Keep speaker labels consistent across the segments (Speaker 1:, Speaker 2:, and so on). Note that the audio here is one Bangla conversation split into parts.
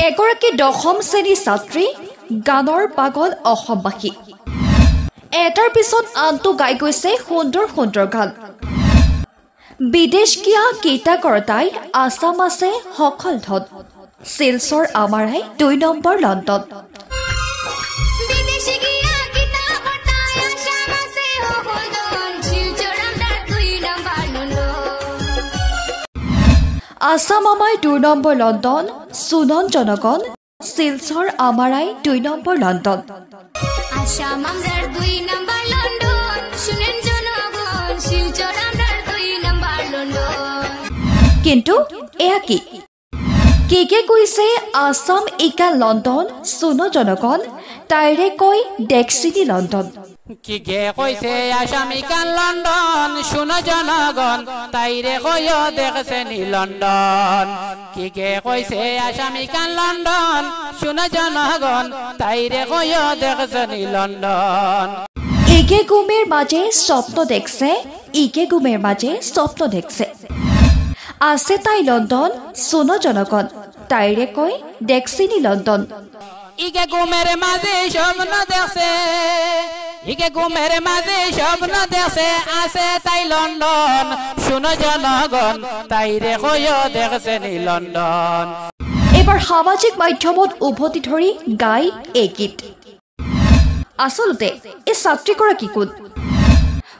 Speaker 1: এগৰাকী দশম শ্ৰেণীৰ ছাত্ৰী গানৰ পাগল অসমবাসী এটাৰ পিছত আনটো গাই গৈছে সুন্দৰ সুন্দৰ গান বিদেশ কিয়া কেইটা কৰতাই আসাম আছে সকল ধন শিলচৰ আমাৰাই 2 নম্বৰ লণ্ডন আসাম আমাই 2 নম্বৰ লণ্ডন সুনন জনগণ শিলচৰ আমাৰাই 2 নম্বৰ লণ্ডন
Speaker 2: আসাম আমরার 2 নম্বর লন্ডন শুনেন জনগণ শিলচর আমরার 2 নম্বর লন্ডন
Speaker 1: কিন্তু এয়া কি কে কৈছে আসাম ইকা লণ্ডন সুনো জনগণ তাইৰে কৈ ডেক্সিনি লণ্ডন
Speaker 3: কি গে কইছে আসামিকান লন্ডন শুনো জনগণ তাইরে কইও দেখছে নি লন্ডন কি গে কইছে আসামিকান লন্ডন শুনো জনগণ তাইরে কইও দেখছে নি লন্ডন
Speaker 1: ইকে গুমের মাঝে স্বপ্ন দেখছে ইকে গুমের মাঝে স্বপ্ন দেখছে আছে তাই লণ্ডন শুনো জনগণ তাইরে কই ডেক্সিনি লণ্ডন
Speaker 3: ইকে গুমের মাঝে স্বপ্ন দেখছে ইকে গুমের মাঝে স্বপ্ন দেখছে আছে তাই লন্ডন শুনো জনগণ তাইরে কইও দেখছে নি লন্ডন
Speaker 1: এবার সামাজিক মাধ্যমত উভতি ধৰি গাই এই গীত আসলতে এই ছাত্ৰীগৰাকী কোন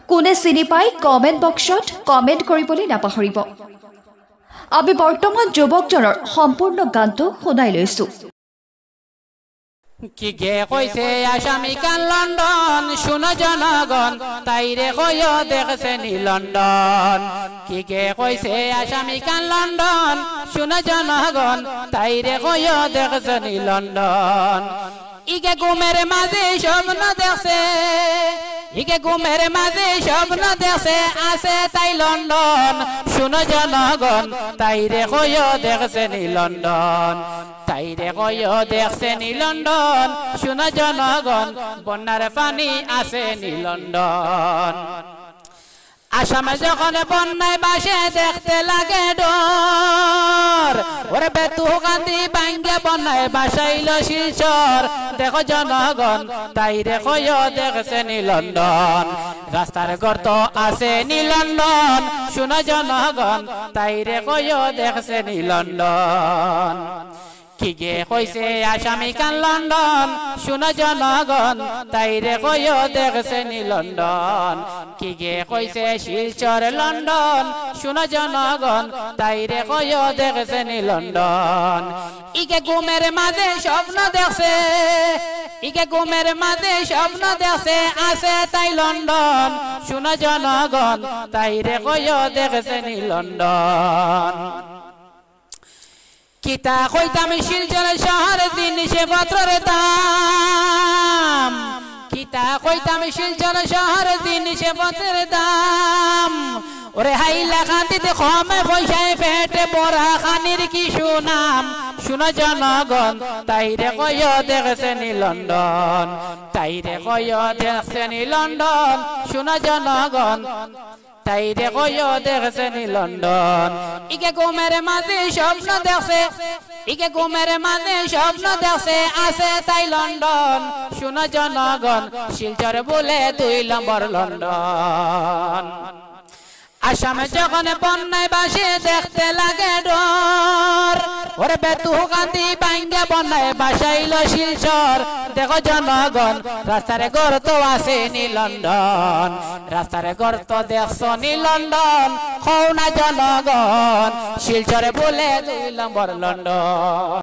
Speaker 1: কোনে চিনি পাই কমেন্ট বক্সত কমেন্ট কৰিবলৈ নাপাহৰিব আমি বৰ্তমান যুৱকজনৰ সম্পূৰ্ণ গানটো শুনাই লৈছো
Speaker 3: কি গে কইছে আসামিকান লন্ডন শুনো জনগণ তাইরে কইও দেখছে নি লন্ডন কি গে কইছে আসামিকান লন্ডন শুনো জনগণ তাইরে কইও দেখছে নি লন্ডন ইকে গুমের মাঝে স্বপ্ন দেখছে ইকে গুমের মাঝে স্বপ্ন দেখছে আছে তাই লন্ডন শুনো জনগণ তাইরে কইও দেখছে নি লন্ডন তাইরে কইও দেখছে নি লন্ডন শুনো জনগণ বন্যার পানি আছে নি লন্ডন আসামে যখন বন্যায় বাসে দেখতে লাগে ডর ওরে বেতু কান্দি ভাঙ্গে বন্যায় বাসাইল শিলচর দেখো জনগণ তাইরে কইও দেখছে নি লন্ডন রাস্তার গর্ত আছে নি লন্ডন শুনো জনগণ তাইরে কইও দেখছে নি লন্ডন কি গে কইছে আসামিকান লন্ডন শুনো জনগণ তাইরে কইও দেখছে নি লন্ডন কি গে কইছে শিলচর লন্ডন শুনো জনগণ তাইরে কইও দেখছে নি লন্ডন ইকে গুমের মাঝে স্বপ্ন দেখছে ইকে গুমের মাঝে স্বপ্ন দেখছে আছে তাই লন্ডন শুনো জনগণ তাইরে কইও দেখছে নি লন্ডন কিতা কইতাম শিলচর শহর জিনিসে পত্রের দাম কিতা কইতাম শিলচর শহর জিনিসে পত্রের দাম ওরে হাইলা কান্দিতে কমে পয়সায় পেটে বড়া খানির কি সুনাম শুনো জনগণ তাইরে কইও দেখছে নি লন্ডন তাইরে কইও দেখছে নি লন্ডন শুনো জনগণ তাইরে কইও দেখছে নি লন্ডন ইকে গুমের মাঝে স্বপ্ন দেখছে ইকে গুমের মাঝে স্বপ্ন দেখছে আছে তাই লন্ডন শুনো জনগণ শিলচর বলে 2 নম্বর লন্ডন আসামে যখন বন্যায় বাসে দেখতে লাগে ডর ওরে বেতু কান্দি ভাঙ্গে বন্যায় বাসাইল শিলচর দেখো জনগণ রাস্তারে গর্ত আছে নি লন্ডন রাস্তারে গর্ত দেখছো নি লন্ডন খৌ না জনগণ শিলচরে বলে 2 নম্বর লন্ডন।